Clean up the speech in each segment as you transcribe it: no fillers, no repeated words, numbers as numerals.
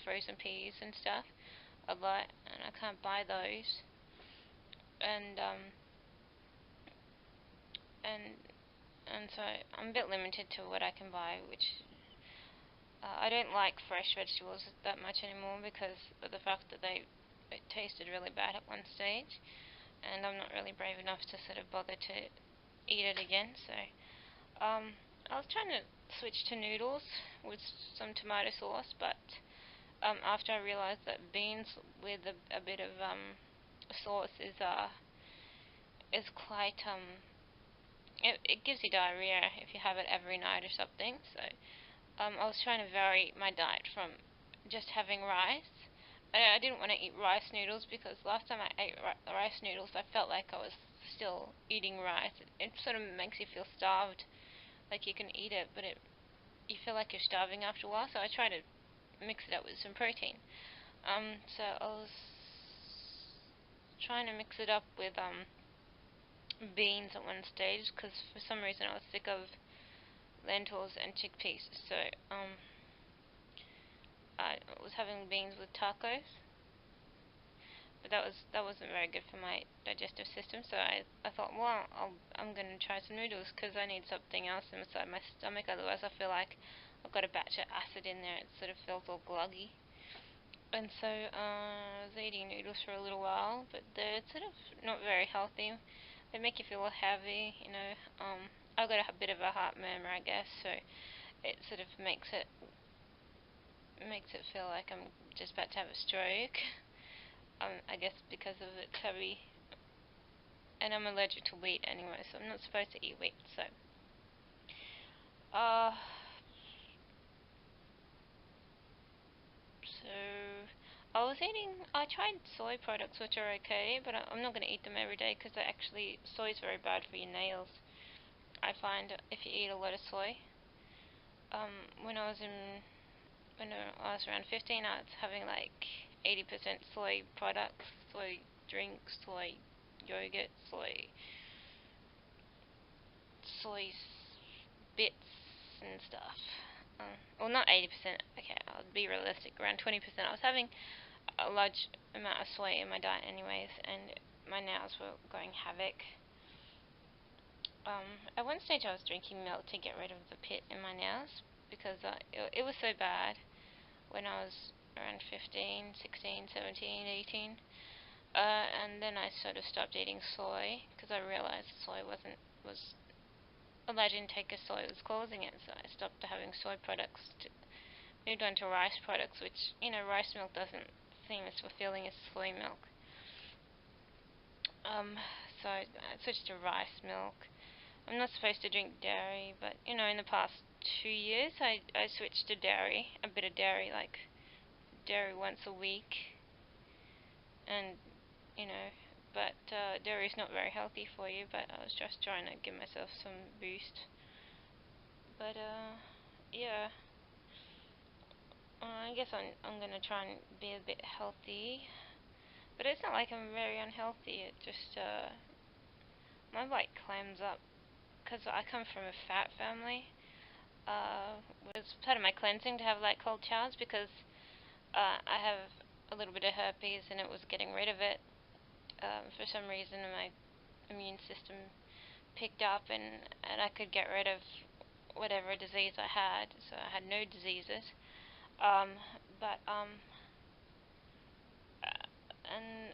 frozen peas and stuff a lot, and I can't buy those. And and so I'm a bit limited to what I can buy, which I don't like fresh vegetables that much anymore because of the fact that it tasted really bad at one stage, and I'm not really brave enough to sort of bother to eat it again. So I was trying to switch to noodles with some tomato sauce, but after I realized that beans with a bit of sauce is quite it gives you diarrhea if you have it every night or something. So I was trying to vary my diet from just having rice. I didn't want to eat rice noodles because last time I ate rice noodles, I felt like I was still eating rice. It sort of makes you feel starved, like you can eat it, but you feel like you're starving after a while. So I try to mix it up with some protein. So I was trying to mix it up with beans at one stage because for some reason I was sick of lentils and chickpeas. So I was having beans with tacos, but that wasn't very good for my digestive system. So I thought, well, I'm gonna try some noodles because I need something else inside my stomach. Otherwise, I feel like I've got a batch of acid in there. It sort of feels all gluggy. And so I was eating noodles for a little while, but they're sort of not very healthy. They make you feel heavy, you know. I've got a bit of a heart murmur, I guess, so it sort of makes it feel like I'm just about to have a stroke. I guess because of it's heavy, and I'm allergic to wheat anyway, so I'm not supposed to eat wheat. So, uh, I tried soy products, which are okay, but I'm not going to eat them every day because soy is very bad for your nails. I find if you eat a lot of soy. When I was around 15, I was having like 80% soy products, soy drinks, soy yogurt, soy bits and stuff. Well, not 80%. Okay, I'll be realistic. Around 20%. I was having a large amount of soy in my diet, anyways, and my nails were going havoc. At one stage, I was drinking milk to get rid of the pit in my nails because it was so bad when I was around 15, 16, 17, 18. And then I sort of stopped eating soy because I realized soy was a large intake of soy was causing it, so I stopped having soy products. Moved on to rice products, which, you know, rice milk doesn't seem as fulfilling as soy milk. So I switched to rice milk. I'm not supposed to drink dairy, but, you know, in the past 2 years, I switched to dairy, a bit of dairy, like dairy once a week, and, you know, but dairy is not very healthy for you, but I was just trying to give myself some boost. But, yeah, I guess I'm gonna try and be a bit healthy, but it's not like I'm very unhealthy. It just my body clams up because I come from a fat family. It was part of my cleansing to have like cold showers because I have a little bit of herpes and it was getting rid of it. For some reason, my immune system picked up and I could get rid of whatever disease I had. So I had no diseases. And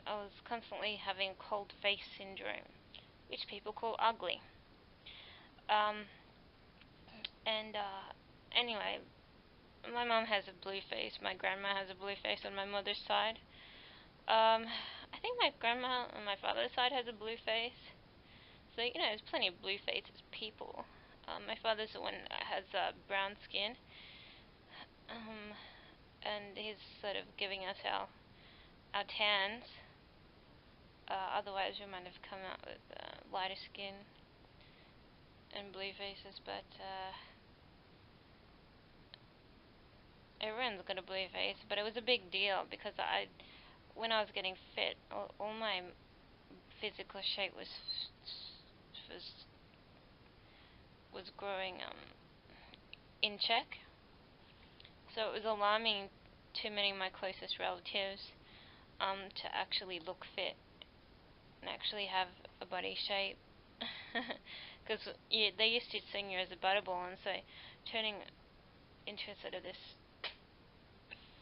I was constantly having cold face syndrome, which people call ugly. Um, and anyway, my mom has a blue face. My grandma has a blue face on my mother's side. I think my grandma on my father's side has a blue face. So, you know, there's plenty of blue faces people. My father's the one that has brown skin. And he's sort of giving us our tans. Otherwise, we might have come out with lighter skin and blue faces, but everyone's got a blue face. But it was a big deal because when I was getting fit, all my physical shape was growing in check. So it was alarming too many of my closest relatives to actually look fit and actually have a body shape. Because they used to seeing you as a butterball, and so turning into sort of this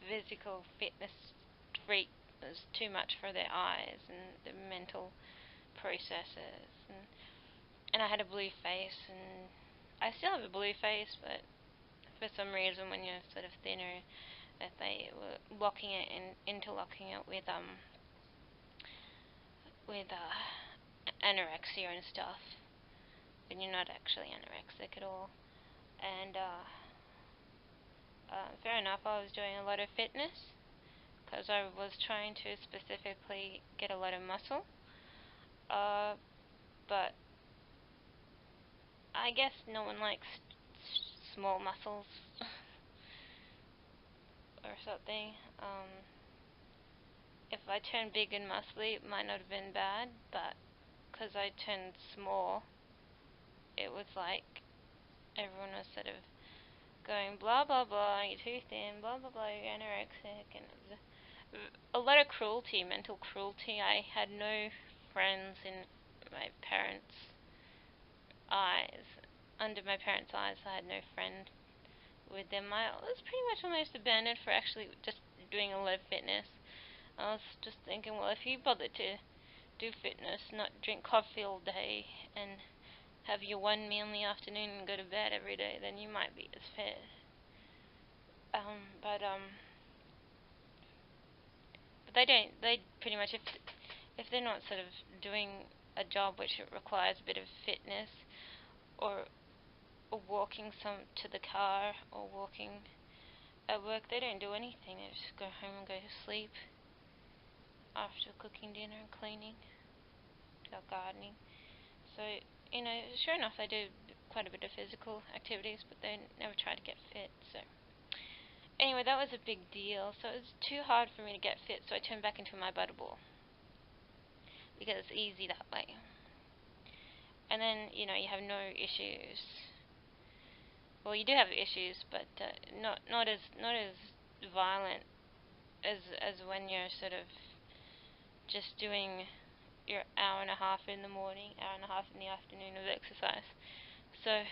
physical fitness freak was too much for their eyes and the mental processes. And I had a blue face, and I still have a blue face, but for some reason when you're sort of thinner, that they were locking it interlocking it with anorexia and stuff, and you're not actually anorexic at all. And fair enough, I was doing a lot of fitness because I was trying to specifically get a lot of muscle, but I guess no one likes small muscles or something. If I turned big and muscly, it might not have been bad, but because I turned small, it was like everyone was sort of going blah blah blah, you're too thin, blah blah blah, you're anorexic, and it was a lot of cruelty, mental cruelty. I had no friends in my parents' eyes. Under my parents' eyes, I had no friend with them. I was pretty much almost abandoned for actually just doing a lot of fitness. I was just thinking, well, if you bother to do fitness, not drink coffee all day, and have your one meal in the afternoon and go to bed every day, then you might be as fit. But they don't. They pretty much, if they're not sort of doing a job which requires a bit of fitness, or walking some to the car, or walking at work, they don't do anything. They just go home and go to sleep after cooking dinner and cleaning or gardening. So, sure enough, they do quite a bit of physical activities, but they never try to get fit. So anyway, that was a big deal. So it was too hard for me to get fit, so I turned back into my butterball because it's easy that way. And then, you have no issues. Well, you do have issues, but not as violent as when you're sort of just doing your hour and a half in the morning, hour and a half in the afternoon of exercise. So,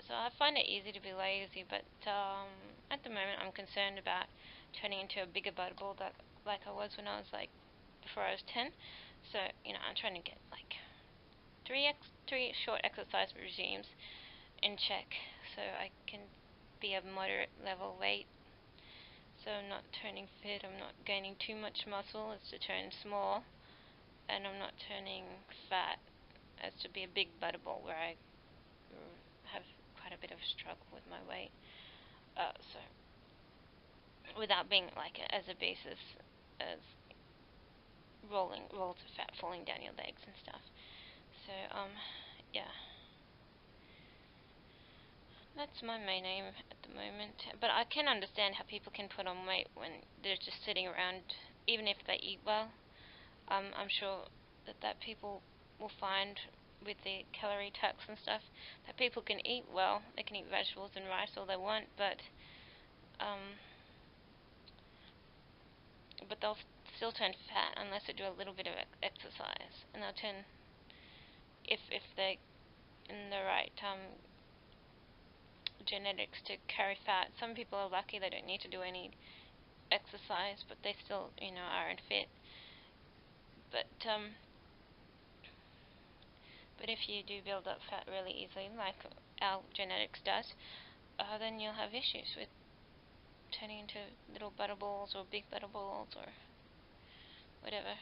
I find it easy to be lazy, but at the moment I'm concerned about turning into a bigger butterball like I was when I was before I was 10. So, I'm trying to get three short exercise regimes in check, so I can be a moderate level weight. So I'm not turning fit, I'm not gaining too much muscle as to turn small, and I'm not turning fat as to be a big butterball where I have quite a bit of struggle with my weight. So without being as a basis as rolls of fat falling down your legs and stuff. So yeah. That's my main aim at the moment. But I can understand how people can put on weight when they're just sitting around, even if they eat well. I'm sure that people will find with the calorie tax and stuff that people can eat well. They can eat vegetables and rice all they want, but they'll still turn fat unless they do a little bit of exercise, and they'll turn if they in the right genetics to carry fat. Some people are lucky; they don't need to do any exercise, but they still, aren't fit. But if you do build up fat really easily, like our genetics does, then you'll have issues with turning into little butterballs or big butterballs or whatever.